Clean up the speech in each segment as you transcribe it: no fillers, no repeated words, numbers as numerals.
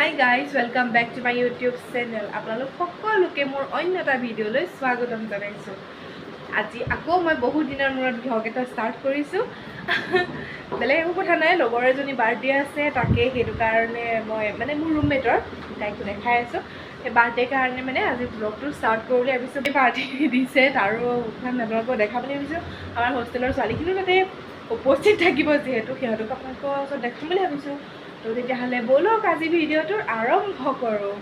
Hi guys, welcome back to my YouTube channel. আপোনালোক সকলোকে মোৰ অন্য এটা ভিডিঅ'লৈ স্বাগতম জনাইছো। আজি আকৌ মই বহু দিনৰ মূৰত ভ্লগ এটা ষ্টাৰ্ট কৰিছো। বেলেগ একো কথা নাই, লগৰ এজনী বাৰ্থডে আছে, তাকে সেইটো কাৰণে মই মানে মোৰ ৰুমমেটৰ তাইক দেখাই আছো। সেই বাৰ্থডে কাৰণে মানে আজি ভ্লগটো ষ্টাৰ্ট কৰোঁ বুলি ভাবিছোঁ। পাৰ্টি দিছে আৰু আপোনালোকক দেখা বুলি ভাবিছোঁ। আমাৰ হোষ্টেলৰ ছোৱালীখিনিও তাতে উপস্থিত থাকিব, যিহেতু সিহঁতক আপোনালোকৰ ওচৰত দেখাম বুলি ভাবিছোঁ। তো তেতিয়াহ'লে ব'লক আজি ভিডিঅ'টোৰ আৰম্ভ কৰোঁ।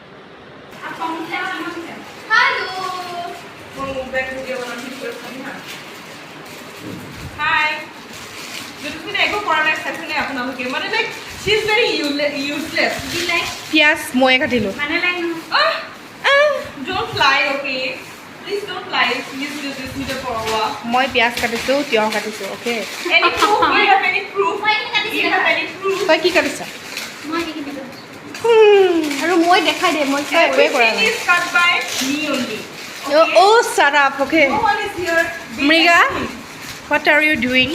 পিঁয়াজ ময়ে কাটিলোঁ। মই পিঁয়াজ কাটিছোঁ, তিয়ঁহ কাটিছোঁ। অ'কে, তই কি কাটিছা? আৰু মই দেখাই দে, মই একোৱে কৰা নাই। Oh, shut up. Okay. Mriga, what are you doing?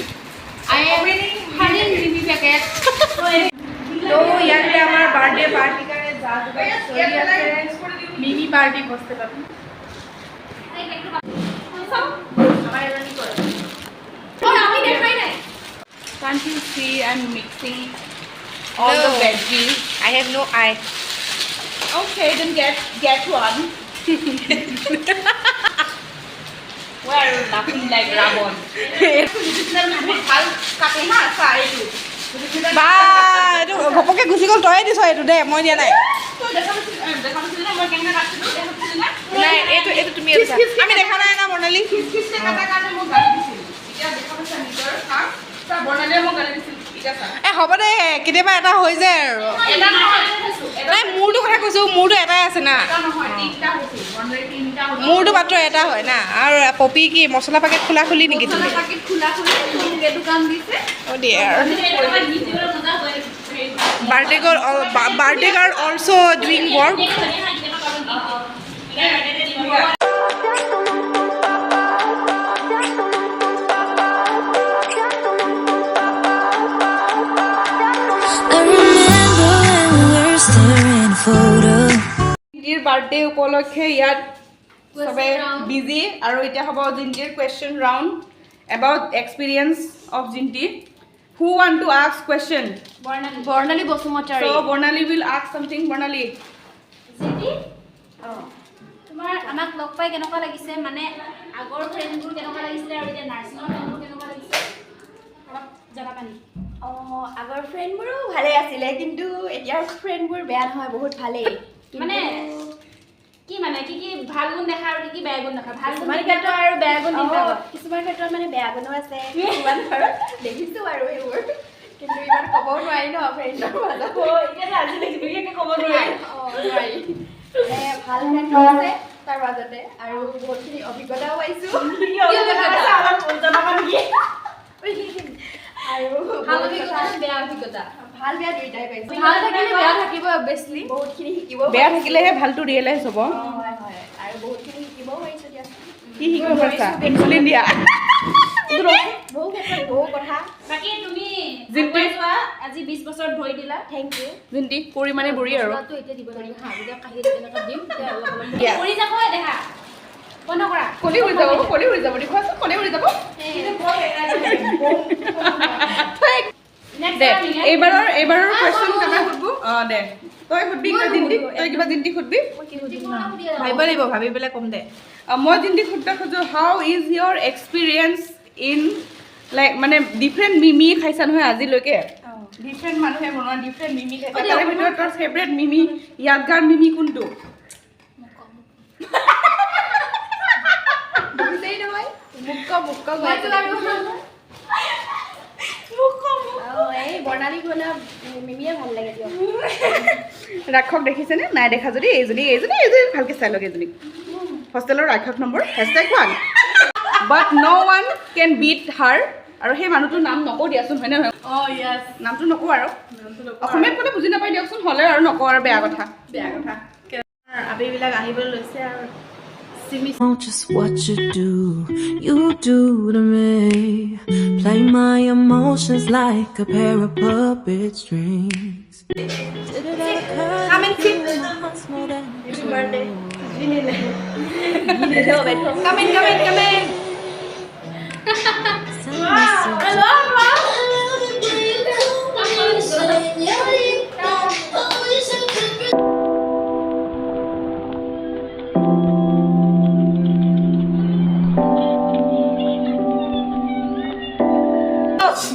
I am having mini packet. তো ইয়াতে আমার বার্থডে পার্টি কারে যা যা চলি আছে, মিনি পার্টি বসতে পারবো। আমার এমনি করে। আমি দেখাই নাই। Can't you see I'm mixing all the veggies? I have no eye. Okay, then get one. Why are you laughing like Rabon? বা এইটো ঘপকে গুচি গ'ল, তয়ে দিছ এইটো দে, মই দিয়া নাই। নাই, এইটো তুমি আমি দেখা নাই না বৰ্ণালী। হ'ব দে, কেতিয়াবা এটা হৈ যায় আৰু। নাই, মোৰতো কথা কৈছোঁ, মোৰতো এটাই আছে না। মোৰতো মাত্ৰ এটা হয় না। আৰু পপি কি মছলা পেকেট খোলা খুলি নেকি তুমি? Birthday girl also' doing work. Birthday উপলক্ষে ইয়াত সবে বিজি, আৰু এতিয়া হ'ব জিন্টিৰ question round about experience of Jinti. Who want to ask question? Bornali Basumatary. So Bornali will ask something. Bornali. জিতি, তোমাৰ আমাক লগ পাই কেনেকুৱা লাগিছে? মানে আগৰ ফ্ৰেণ্ডবোৰ কেনেকুৱা লাগিছিলে আৰু এতিয়া নাৰ্ছিঙৰ ফ্ৰেণ্ডবোৰ কেনেকুৱা লাগিছে? অলপ জনাবা নেকি? আগৰ ফ্ৰেণ্ডবোৰো ভালেই আছিলে, কিন্তু এতিয়াৰ ফ্ৰেণ্ডবোৰ বেয়া নহয়, বহুত ভালেই। মানে কি কি ভাল গুণ দেখা আৰু কি বেয়া গুণ দেখা? ভাল কিছুমান ক্ষেত্ৰত আৰু বেয়া গুণ কিছুমান ক্ষেত্ৰত মানে বেয়া গুণো আছে, কিছুমান ঘৰত দেখিছোঁ আৰু এইবোৰ, কিন্তু ইমান ক'বও নোৱাৰি ন ফ্ৰেণ্ডৰ মাজত। ক'ব নোৱাৰি। নোৱাৰি। ভাল ফ্ৰেণ্ড আছে তাৰ মাজতে, আৰু বহুতখিনি অভিজ্ঞতাও পাইছোঁ। আৰু ভাল অভিজ্ঞতা, বেয়া অভিজ্ঞতা। ভাল বেয়া দুইটাই পাইছোঁ। ভাল থাকিলে বেয়া থাকিব অবভিয়াছলি। বহুতখিনি শিকিব বেয়া থাকিলেহে ভালটো ৰিয়েলাইজ হ'ব। হয় হয়, আৰু বহুতখিনি শিকিবও পাৰিছোঁ দিয়াচোন। কি শিকিব পাৰিছা? ইনচুলিন দিয়া। বহু ক্ষেত্ৰত বহু কথা। বাকী তুমি জিন্টি যোৱা আজি 20 বছৰ ধৰি দিলা। Thank U. জিন্টি কৰি মানে বুঢ়ী আৰু। তো এতিয়া দিব লাগিব হা, এতিয়া কাহিনী এনেকৈ দিম তেতিয়া অলপ কৰি যাব দেখা। বন্ধ কৰা। কলি উৰি যাব, দেখুৱাচোন, কলি উৰি যাব। দে, এইবাৰৰ কুৱেশ্যন কাটা সুধবো। দে তই সুধবি, জিন্টি তই কিবা জিন্টি সুধবি। ভাবিব লাগিব, ভাবি পেলাই ক'ম দে। মই জিন্টি সুধিব খোজোঁ, how is your experience in like মানে ডিফাৰেণ্ট মিমি খাইছা নহয় আজিলৈকে? ডিফাৰেণ্ট মানুহে বনোৱা ডিফাৰেণ্ট মিমি খাইছা, তাৰে ভিতৰত তোৰ ফেভৰেট মিমি, য়াদগাৰ মিমি কোনটো? এই বৰ্ণালী গ'লা মিমিয়ে ভাল লাগে দিয়ক। ৰাক্ষক দেখিছেনে? নাই দেখা যদি এইজনী ভালকৈ চাই লওক। এইজনী হোষ্টেলৰ ৰাক্ষক নম্বৰ #1, বাট ন' ওৱান কেন বিট হাৰ। আৰু সেই মানুহটোৰ নাম নকওঁ দিয়াচোন, হয়নে নহয়? নামটো নকওঁ আৰু, অসমীয়াত ক'লে বুজি নাপাই দিয়কচোন, হ'লে আৰু নকওঁ আৰু বেয়া কথা। আবেলিবিলাক আহিবলৈ লৈছে আৰু just what you do to me. Play my emotions like a pair of puppet strings. Come and sit. Come in, come in, come in.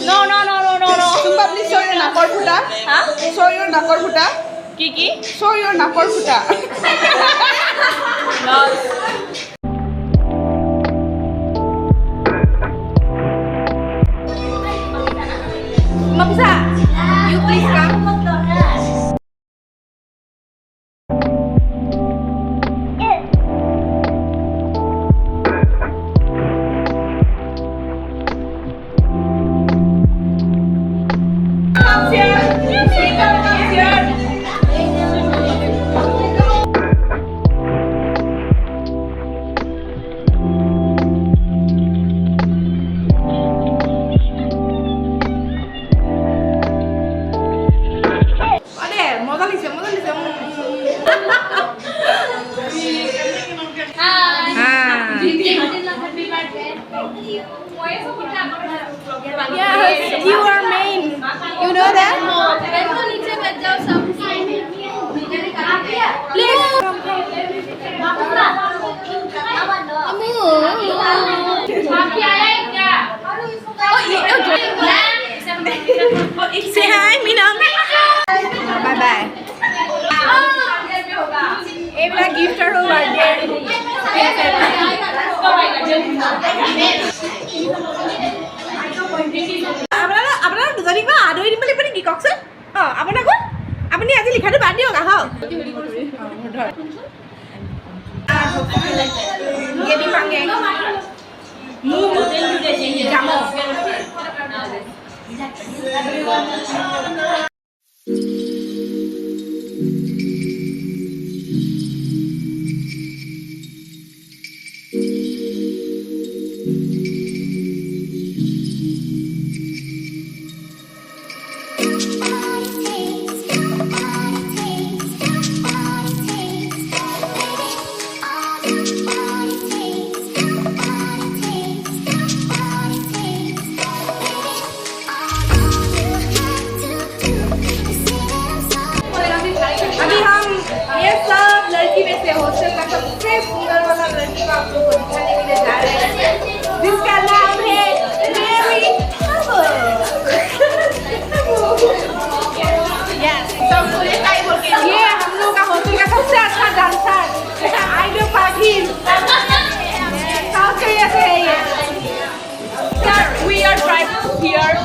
No, no, no, no, no, no. Tumba, please show your nakor phuta. Huh? Show your nakor phuta. Kiki? Show your nakor phuta. No. Mapisa, you please come. Comes here. Sweetheart comes here. Ade, মজা লাগিছে, মজা লাগিছে। Yes, you are main. You know that? Say hi, Minam. Bye bye. এইবিলাক gift আৰু birthday আপোনাৰ দুজনীক মই আদৰি দিম বুলি আপুনি কি কওকচোন অঁ আপোনাকো আপুনি আজি লিখাটো বাদ দিয়ক আহক গেবি পাংগে अभी हम ये सब लड़की में से हॉस्टल का सबसे सुंदर वाला लड़की को आप लोग को दिखाने के लिए जा रहे हैं जिसका नाम है मेरी ये हम लोग का हॉस्टल का सबसे अच्छा डांसर आइडल पाटिल साउथ कोरिया से है ये We are tribal here.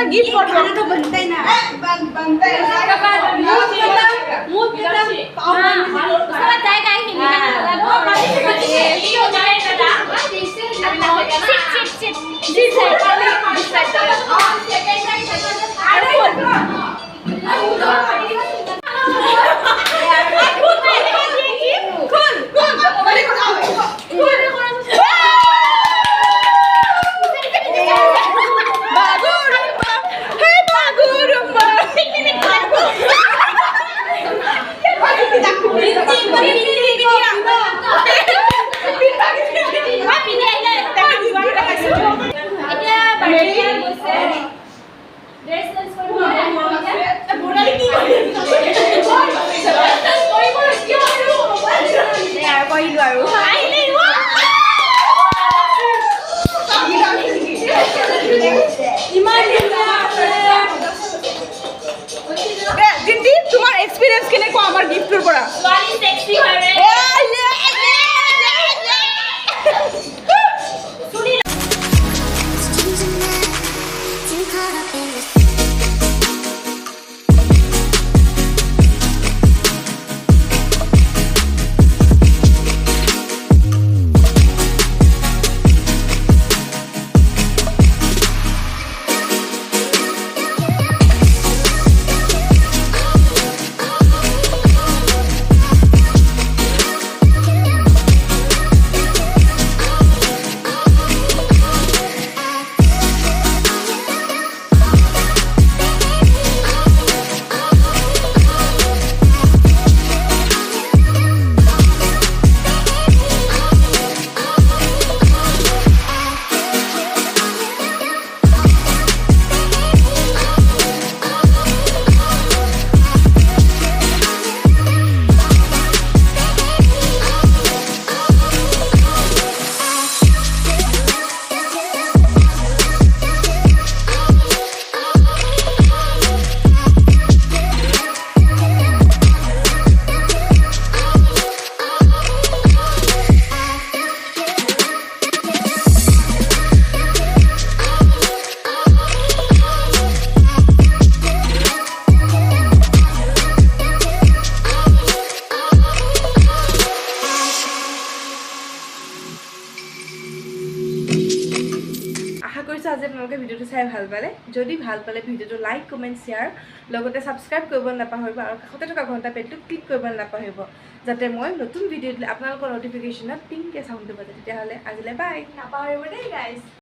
gift for you. खाना तो बनता ही ना बनता है उसके बाद जाएगा हिंदी জিন্টি তোমাৰ এক্সপেৰিয়েন্স কেনেকুৱা আমাৰ গিফ্টৰ পৰা আজি আপোনালোকে ভিডিঅ'টো চাই ভাল পালে যদি ভাল পালে ভিডিঅ'টো লাইক কমেণ্ট শ্বেয়াৰ লগতে ছাবস্ক্ৰাইব কৰিব নাপাহৰিব আৰু কাষতে থকা ঘণ্টা পেডটো ক্লিক কৰিব নাপাহৰিব যাতে মই নতুন ভিডিঅ' দিলে আপোনালোকৰ ন'টিফিকেশ্যনত টিংকে চাউণ্ডটো বাজে তেতিয়াহ'লে আজিলৈ বাই নাপাহৰিব দেই গাইজ